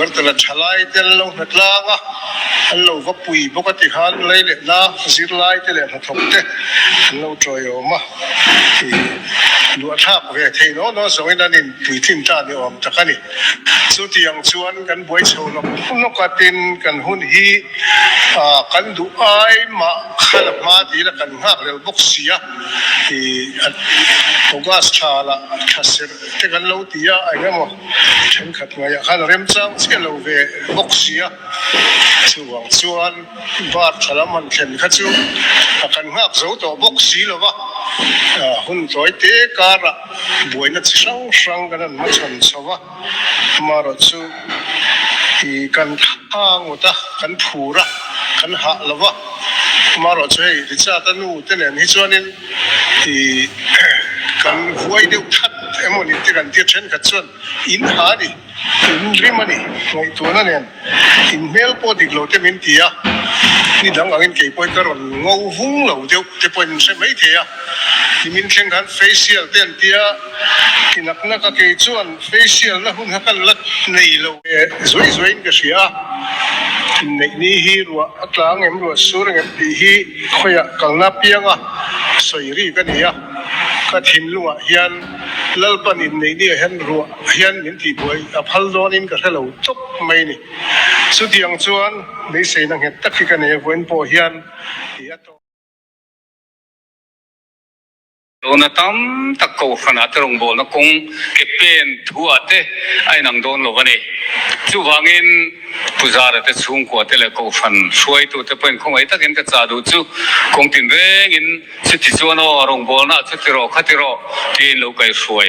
sugar แต่ละชลายแต่ละหัดลางอ่ะอันเราก็ปุ๋ยปกติหันเลยเลยนะสิลายแต่ละหัดทบเตอันเราจอยออกมาดูอัฐาประเทศเนาะสมัยนั้นปุ๋ยทิ้งจานเนี่ยออกจากกันนี่สุดที่ยังชวนกันบ่อยชาวเราหุ่นก็เป็นกันหุ่นฮีกันดูไอมาขลับมาทีละกันหักเร็วบกเสียตัวก็สชาละทัศน์แต่กันเราตีอ่ะไอ้เนี่ยมั้งฉันขัดมาอย่างขันเริ่มจังเสียเราเวบกเสียชวนบาดขลับมันเข็นขัดชูกันหักเสาตัวบกเสียหรอวะหุ่นตัวเตะการะบวยนัดช่างกันนั่นมาชนสวะมารถชูกันทางอุตะกันผูระกันหาละวะมารถช่วยที่จะตันูเต้นนี่ชวนนี่กันหวยเดียวทัดเอ็มนี่ที่กันที่เช่นกันชวนอินหาดิอินริมันนี่ไอ้ตัวนั่นเนี่ยอินเมลพอดีโหลดเต็มที่อ่ะนี่ดังอันเกี่ยวกับการงงฟุ้งเหล่าเดียวจะเป็นใช่ไหมเทียที่มินเช่นกันเฟเชียลเต็มที่อ่ะที่นักก็เกี่ยวชวนเฟเชียลแล้วหุ่นกันลัดในเหล่าสวยๆก็เสียในนี้ฮีรัวอัตลางเอ็มรัวสูงเอ็มปีฮีขยะกังนับเปียงอ่ะสวยรีกันเนี่ยก็ทิ้งลัวเฮียนลัลปันอินในนี้เห็นรัวเฮียนนินที่บวยอภัลโดนินก็เหล่าจบไม่นี่สุดที่ยังชวนในเสนังเห็นตักที่กันเนี่ยเว้นพอเฮียนโดนตั้มตะโกขนาดตรงโบนักคงเก็บเป็นทั่วเตไอ้นังโดนโลกันนี่จู่วางินผู้จาระเตสูงกว่าเตเลกูฟันช่วยตัวเตเป็นคงไอ้ตะกินกระจาดูจู่คงตินเร่งสุดที่ชวนเอาอารมณ์โบนัสสุดที่รอขัดที่รอที่โลกไอ้ช่วย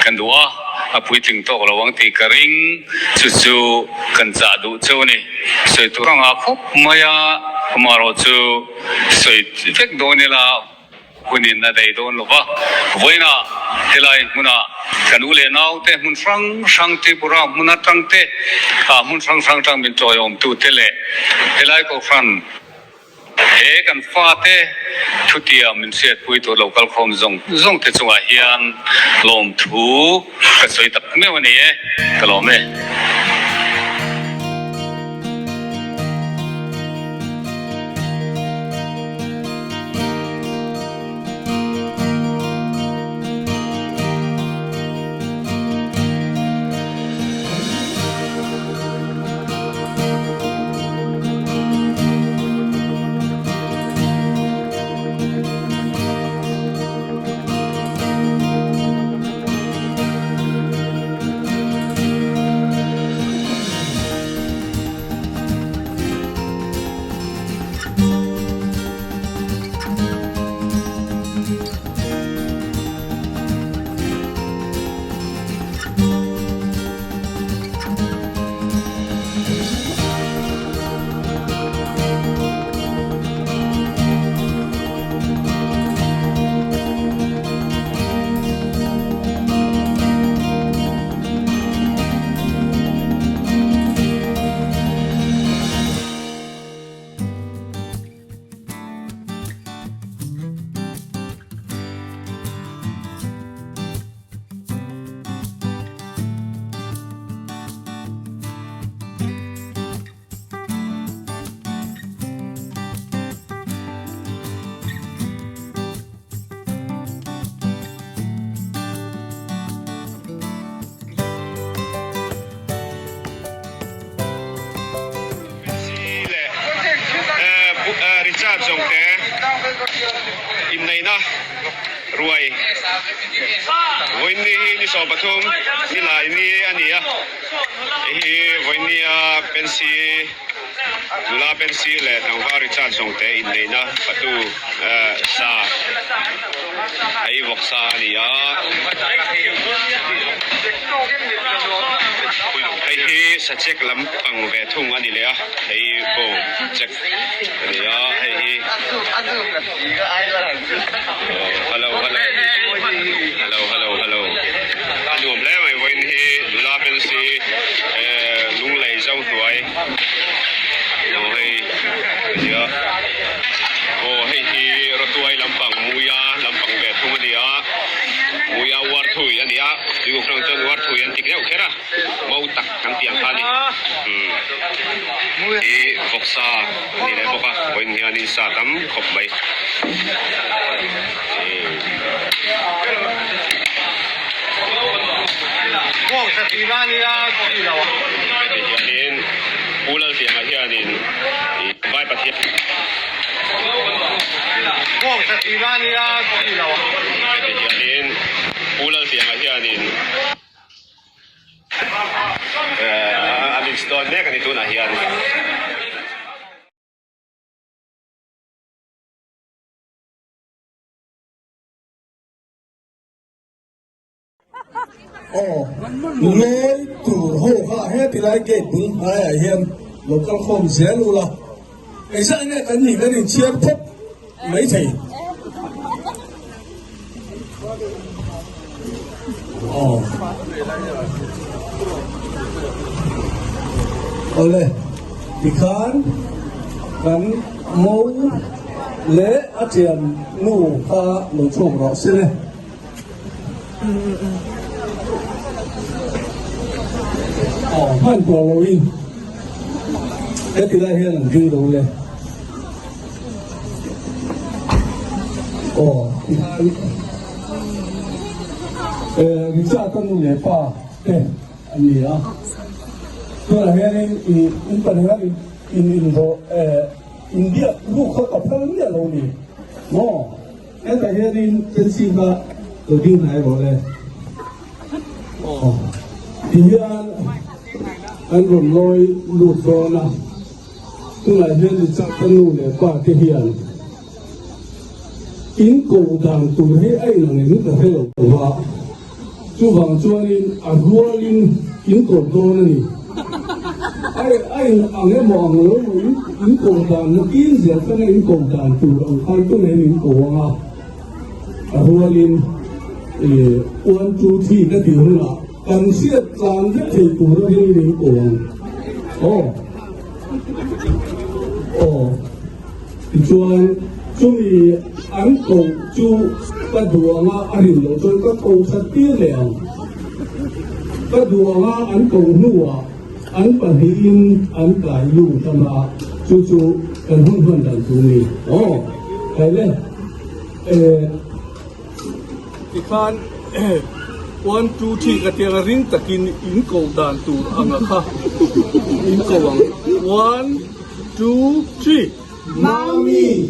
กันดูว่าพูดถึงตัวระวังที่กระริงจู่กันจาดูจู่นี่สวยตัวงาคุบมายามารอจู่สวยเฟกโดนี่ละคนนี้น่าได้โดนหรอวะวันน่ะเฮลัยมุน่ะกันอุเลน่าวเตะมุนฟังช่างที่ปุระมุน่ะตั้งเตะมุนฟังตั้งเป็นจอยอมตูเตเลเฮลัยก็ฟังเฮกันฟ้าเตะทุติยมันเสียปุยตัวโลกาลคอมซงเตะจังหวะเฮียนลมทูก็สวยตักไม่วันนี้ก็ลมเลยริชาร์ดจงเตะอินในนะรวยวันนี้สอบปฐุมนี่ลายนี่อันนี้วันนี้เป็นสีดูแลเป็นสีเลยทางว่าริชาร์ดจงเตะอินในนะประตูซาไอ้วอกซานี่ไอ้สัจเจกลำปังเวทุ่งอันนี้เลยไอ้โบเจกนี่ไอ้ฮัลโหลดูมแล้วไอ้วันนี้ดูแลเป็นสีลุงเลยเจ้าตัวไอ้โอ้ยรถตัวไอ้ลำปังมูยาลำปังเวทุ่งอันนี้มูยาวาร์ทุยอันนี้ดูครั้งต้นวาร์ทุยอันที่เกี่ยวแค่ละmau tak kan tiang kali i voksa ni le boka boin hian in sa tam khop mai Wong sa tinania ilaw. hian ulal siang hian in vai pathia Wong sa tinania ilaw. hian ulal siang hian in amin stone mek ani tu na hian lối từ hồ hạ hết thì lại kể bún ai ở hiền một con khom xé luôn là cái sao này cái gì cái này chia phép mấy thầy oleh ikan kan mau lễ ở tiền nụ pha nụ trộm rõ xin này han của lối in cái thứ này hiện là gì đâu lên người ta tân lễ pa anh gì á tôi là hiện in phần hiện in đó India lúc họ tập thân India lâu đi nó cái này hiện trên xin ba đầu tiên này bỏ lên thì anh còn lôi lụt vào nè tức là hiện thì chắc tân lụt để qua cái hiện in cổ đàn tụ hết ấy là người nước phải lột vào chú vàng cho nên rùa lên in cổ đô này ai anh em mong rồi in cổ đàn nó in gì cái này in cổ đàn tụ ông ai cũng này in cổ à rùa lên uốn chú thi cái điều là cần siết dàn rất thì tụ nó đi đến cổ chú ý anh cổ chú cái đùa nga anh hiểu rồi cho các cổ thật tiếc lẹo cái đùa nga anh cổ nua anh bản hình anh cải lưu tâm là chú cần hôn hôn đàn chú này cái này thì khan 1, 2, 3 cái tiếng ring takin in cổ đàn tụ ang kha in cổ ang 1, 2, 3 Mami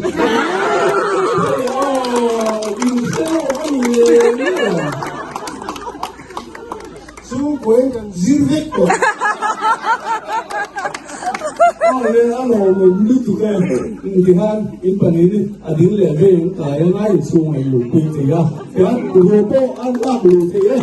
chú quên cần riêng hết rồi nên anh hồ mình đi tụi em thì han in phần này đi đến lẻ về cái ngay xuống ngày lục quỳ thì ra cái hồ po ăn bác lục thì đấy